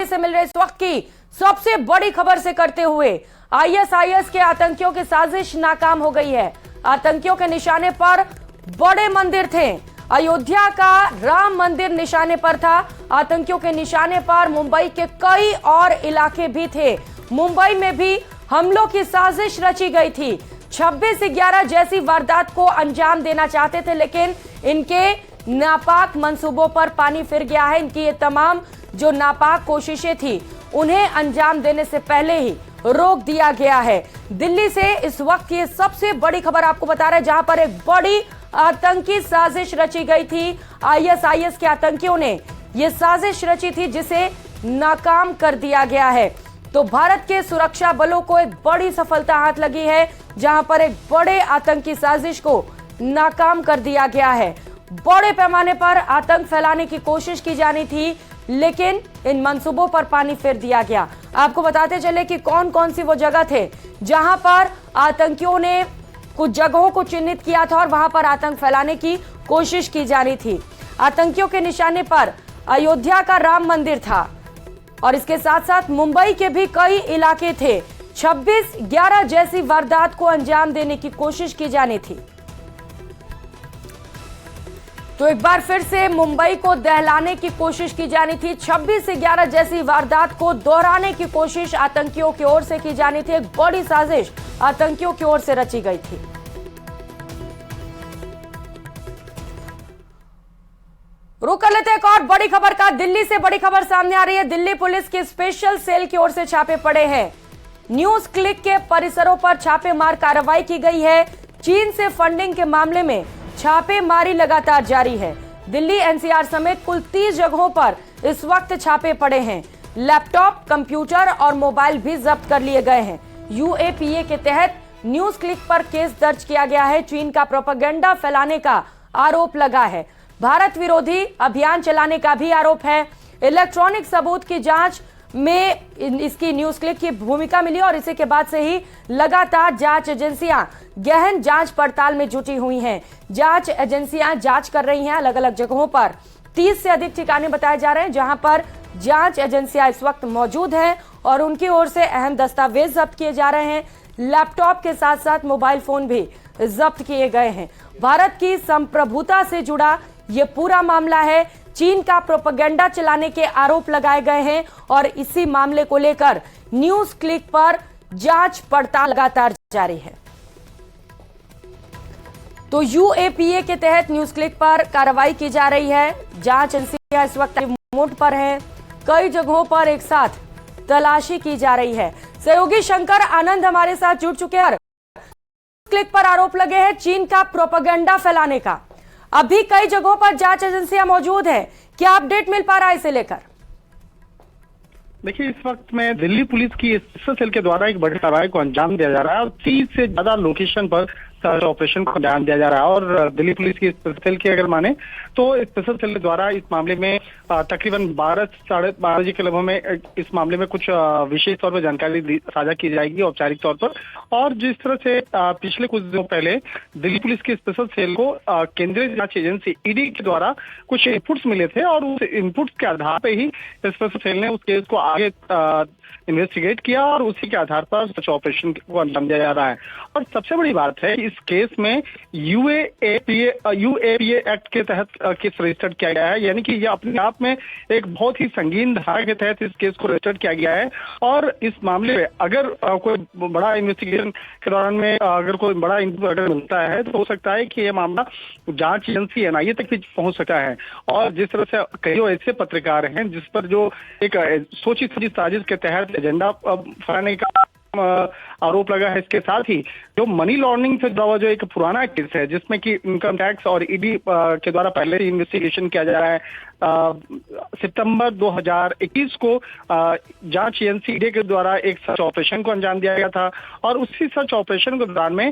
से मिल रहे इस वक्त की सबसे बड़ी खबर से करते हुए आईएसआईएस के आतंकियों की साजिश नाकाम हो गई है। आतंकियों के निशाने पर बड़े मंदिर थे। अयोध्या का राम मंदिर निशाने पर था। आतंकियों के निशाने पर मुंबई के कई और इलाके भी थे। मुंबई में भी हमलों की साजिश रची गई थी। 26/11 जैसी वारदात को अंजाम देना चाहते थे, लेकिन इनके नापाक मंसूबों पर पानी फिर गया है। इनकी ये तमाम जो नापाक कोशिशें थी उन्हें अंजाम देने से पहले ही रोक दिया गया है। दिल्ली से इस वक्त ये सबसे बड़ी खबर आपको बता रहे हैं, जहां पर एक बड़ी आतंकी साजिश रची गई थी। आईएसआईएस के आतंकियों ने यह साजिश रची थी जिसे नाकाम कर दिया गया है। तो भारत के सुरक्षा बलों को एक बड़ी सफलता हाथ लगी है, जहां पर एक बड़े आतंकी साजिश को नाकाम कर दिया गया है। बड़े पैमाने पर आतंक फैलाने की कोशिश की जानी थी, लेकिन इन मंसूबों पर पानी फेर दिया गया। आपको बताते चले कि कौन कौन सी वो जगह थे जहां पर आतंकियों ने कुछ जगहों को चिन्हित किया था और वहां पर आतंक फैलाने की कोशिश की जानी थी। आतंकियों के निशाने पर अयोध्या का राम मंदिर था और इसके साथ साथ मुंबई के भी कई इलाके थे। 26/11 जैसी वारदात को अंजाम देने की कोशिश की जानी थी। तो एक बार फिर से मुंबई को दहलाने की कोशिश की जानी थी। 26/11 जैसी वारदात को दोहराने की कोशिश आतंकियों की ओर से की जानी थी। एक बड़ी साजिश आतंकियों की ओर से रची गई थी। रुक कर लेते हैं एक और बड़ी खबर का। दिल्ली से बड़ी खबर सामने आ रही है। दिल्ली पुलिस की स्पेशल सेल की ओर से छापे पड़े हैं। न्यूज क्लिक के परिसरों पर छापेमार कार्रवाई की गई है। चीन से फंडिंग के मामले में छापेमारी लगातार जारी है। दिल्ली एनसीआर समेत कुल 30 जगहों पर इस वक्त छापे पड़े हैं। लैपटॉप, कंप्यूटर और मोबाइल भी जब्त कर लिए गए हैं। यूएपीए के तहत न्यूज क्लिक पर केस दर्ज किया गया है। चीन का प्रोपेगेंडा फैलाने का आरोप लगा है। भारत विरोधी अभियान चलाने का भी आरोप है। इलेक्ट्रॉनिक सबूत की जांच में इसकी न्यूज क्लिक की भूमिका मिली और इसी के बाद से ही लगातार जांच एजेंसियां गहन जांच पड़ताल में जुटी हुई हैं। जांच एजेंसियां जांच कर रही हैं अलग अलग जगहों पर। 30 से अधिक ठिकाने बताए जा रहे हैं जहां पर जांच एजेंसियां इस वक्त मौजूद हैं और उनकी ओर से अहम दस्तावेज जब्त किए जा रहे हैं। लैपटॉप के साथ साथ मोबाइल फोन भी जब्त किए गए हैं। भारत की संप्रभुता से जुड़ा ये पूरा मामला है। चीन का प्रोपेगेंडा चलाने के आरोप लगाए गए हैं और इसी मामले को लेकर न्यूज क्लिक पर जांच पड़ताल लगातार जारी है। तो यूएपीए के तहत न्यूज क्लिक पर कार्रवाई की जा रही है। जांच एजेंसियां इस वक्त मोड पर हैं। कई जगहों पर एक साथ तलाशी की जा रही है। सहयोगी शंकर आनंद हमारे साथ जुड़ चुके हैं। क्लिक पर आरोप लगे हैं चीन का प्रोपेगेंडा फैलाने का। अभी कई जगहों पर जांच एजेंसियां मौजूद है। क्या अपडेट मिल पा रहा है इसे लेकर? देखिए, इस वक्त में दिल्ली पुलिस की स्पेशल सेल के द्वारा एक बड़ी कार्रवाई को अंजाम दिया जा रहा है और 30 से ज्यादा लोकेशन पर सर्च ऑपरेशन को अंजाम दिया जा रहा है। और दिल्ली पुलिस की स्पेशल सेल की अगर माने तो स्पेशल सेल के द्वारा इस मामले में तकरीबन 12 साढ़े 12 बजे के लगभग में इस मामले में कुछ विशेष तौर पर जानकारी साझा की जाएगी औपचारिक तौर पर। और जिस तरह से पिछले कुछ दिनों पहले दिल्ली पुलिस की स्पेशल सेल को केंद्रीय जांच एजेंसी ईडी के द्वारा कुछ इनपुट्स मिले थे और उस इनपुट्स के आधार पर ही स्पेशल सेल ने उस केस को आगे इन्वेस्टिगेट किया और उसी के आधार पर सर्च ऑपरेशन को अंजाम दिया जा रहा है। और सबसे बड़ी बात है, इस केस में यूएपीए एक्ट के तहत केस रजिस्टर्ड किया गया है, यानी कि ये अपने आप में एक बहुत ही संगीन धारा के तहत इस केस को रजिस्टर्ड किया गया है। और इस मामले में अगर कोई बड़ा इन्वेस्टिगेशन के दौरान में अगर कोई बड़ा इनपुट अगर मिलता है तो हो सकता है कि ये मामला जांच एजेंसी एनआईए तक भी पहुंच सकता है। और जिस तरह से कई ऐसे पत्रकार हैं जिस पर जो एक सोची समझी साजिश के तहत एजेंडा फैलाने का आरोप लगा है, इसके साथ ही जो मनी लॉन्ड्रिंग से जुड़ा हुआ जो एक पुराना केस है जिसमें कि इनकम टैक्स और ईडी के द्वारा पहले ही इन्वेस्टिगेशन किया जा रहा है। सितंबर 2021 को जांच एजेंसी ईडी के द्वारा एक सर्च ऑपरेशन को अंजाम दिया गया था और उसी सर्च ऑपरेशन के दौरान में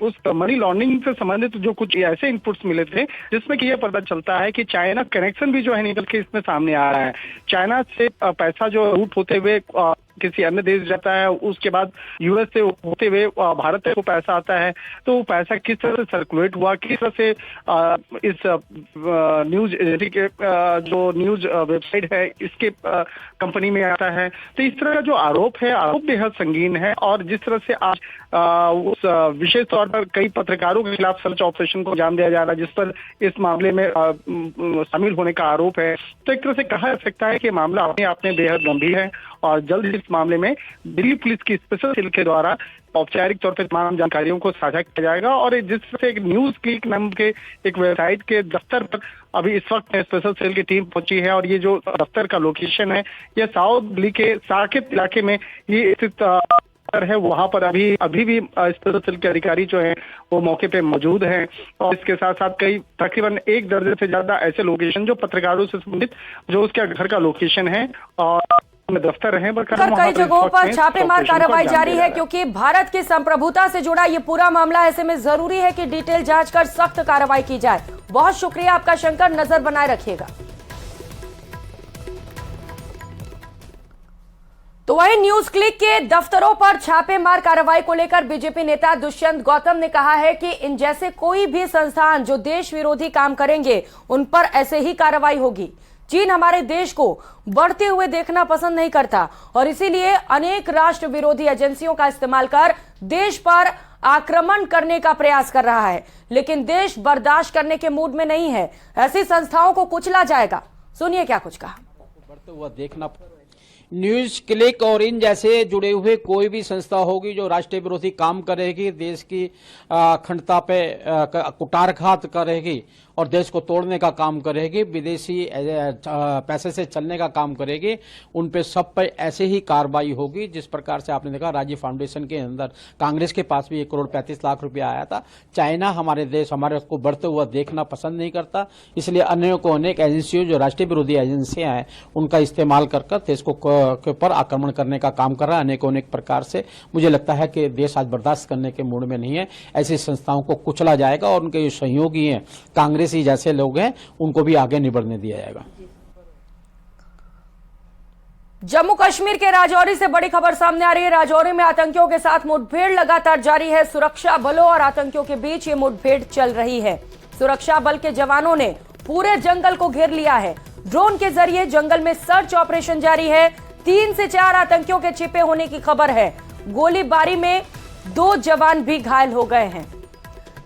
उस मनी लॉन्ड्रिंग से संबंधित जो कुछ ऐसे इनपुट्स मिले थे जिसमें कि यह पता चलता है कि चाइना कनेक्शन भी जो है निकल के इसमें सामने आ रहा है। चाइना से पैसा जो रूट होते हुए किसी अन्य देश जाता है, उसके बाद यूएस से होते हुए भारत तक वो पैसा आता है, तो वो पैसा किस तरह से सर्कुलेट हुआ, किस तरह से इस न्यूज एजेंसी के जो न्यूज वेबसाइट है इसके कंपनी में आता है। तो इस तरह का जो आरोप है, आरोप बेहद संगीन है। और जिस तरह से आज उस विशेष तौर पर कई पत्रकारों के खिलाफ सर्च ऑपरेशन को अंजाम दिया जा रहा है, जिस पर इस मामले में शामिल होने का आरोप है, तो एक तरह से कहा जा सकता है कि मामला अपने आप में बेहद गंभीर है और जल्द ही इस मामले में दिल्ली पुलिस की स्पेशल सेल के द्वारा औपचारिक तौर पर तमाम जानकारियों को साझा किया जाएगा। और जिस तरह से एक न्यूज क्लिक नाम के एक वेबसाइट के दफ्तर पर अभी इस वक्त स्पेशल सेल की टीम पहुंची है, और ये जो दफ्तर का लोकेशन है यह साउथ दिल्ली के साकेत इलाके में ये स्थित है। वहां पर अभी भी स्पेशल सेल के अधिकारी जो हैं वो मौके पे मौजूद हैं। और इसके साथ साथ कई तकरीबन 1 दर्जन से ज्यादा ऐसे लोकेशन जो पत्रकारों से संबंधित जो उसके घर का लोकेशन है और दफ्तर है, कई जगहों पर छापेमार कार्रवाई जारी है, क्योंकि भारत की संप्रभुता से जुड़ा ये पूरा मामला, ऐसे में जरूरी है कि डिटेल जांच कर सख्त कार्रवाई की जाए। बहुत शुक्रिया आपका शंकर, नजर बनाए रखिएगा। तो वहीं न्यूज क्लिक के दफ्तरों पर छापेमार कार्रवाई को लेकर बीजेपी नेता दुष्यंत गौतम ने कहा है कि इन जैसे कोई भी संस्थान जो देश विरोधी काम करेंगे उन पर ऐसे ही कार्रवाई होगी। चीन हमारे देश को बढ़ते हुए देखना पसंद नहीं करता और इसीलिए अनेक राष्ट्र विरोधी एजेंसियों का इस्तेमाल कर देश पर आक्रमण करने का प्रयास कर रहा है, लेकिन देश बर्दाश्त करने के मूड में नहीं है। ऐसी संस्थाओं को कुचला जाएगा। सुनिए क्या कुछ कहा। बढ़ते हुआ देखना न्यूज क्लिक और इन जैसे जुड़े हुए कोई भी संस्था होगी जो राष्ट्रीय विरोधी काम करेगी, देश की अखंडता पे कुटारघात करेगी और देश को तोड़ने का काम करेगी, विदेशी पैसे से चलने का काम करेगी, उन पे सब पे ऐसे ही कार्रवाई होगी। जिस प्रकार से आपने देखा राजीव फाउंडेशन के अंदर कांग्रेस के पास भी 1 करोड़ 35 लाख रुपया आया था। चाइना हमारे देश हमारे को बढ़ते हुआ देखना पसंद नहीं करता, इसलिए अनेक एजेंसियों जो राष्ट्रीय विरोधी एजेंसियां हैं उनका इस्तेमाल कर देश के ऊपर आक्रमण करने का काम कर रहा है अनेक प्रकार से। मुझे लगता है कि देश आज बर्दाश्त करने के मूड में नहीं है। ऐसी संस्थाओं को कुचला जाएगा और उनके जो सहयोगी हैं कांग्रेस जैसे लोग हैं उनको भी आगे नहीं बढ़ने दिया जाएगा। जम्मू कश्मीर के राजौरी से बड़ी खबर सामने आ रही है। राजौरी में आतंकियों के साथ मुठभेड़ लगातार जारी है। सुरक्षा बलों और आतंकियों के बीच ये मुठभेड़ चल रही है। सुरक्षा बल के जवानों ने पूरे जंगल को घेर लिया है। ड्रोन के जरिए जंगल में सर्च ऑपरेशन जारी है। 3 से 4 आतंकियों के छिपे होने की खबर है। गोलीबारी में 2 जवान भी घायल हो गए हैं।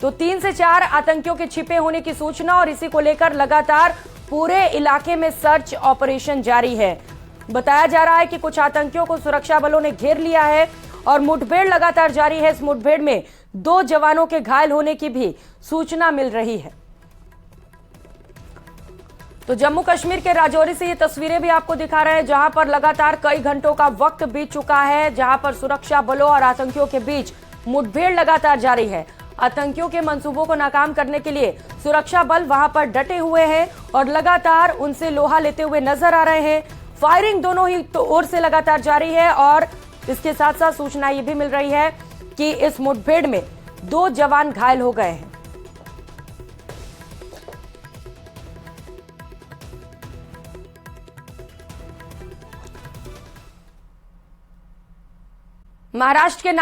तो 3 से 4 आतंकियों के छिपे होने की सूचना और इसी को लेकर लगातार पूरे इलाके में सर्च ऑपरेशन जारी है। बताया जा रहा है कि कुछ आतंकियों को सुरक्षा बलों ने घेर लिया है और मुठभेड़ लगातार जारी है। इस मुठभेड़ में 2 जवानों के घायल होने की भी सूचना मिल रही है। तो जम्मू कश्मीर के राजौरी से ये तस्वीरें भी आपको दिखा रहे हैं, जहां पर लगातार कई घंटों का वक्त बीत चुका है, जहां पर सुरक्षा बलों और आतंकियों के बीच मुठभेड़ लगातार जारी है। आतंकियों के मंसूबों को नाकाम करने के लिए सुरक्षा बल वहां पर डटे हुए हैं और लगातार उनसे लोहा लेते हुए नजर आ रहे हैं। फायरिंग दोनों ही ओर से लगातार जारी है और इसके साथ साथ सूचना ये भी मिल रही है कि इस मुठभेड़ में 2 जवान घायल हो गए हैं। महाराष्ट्र के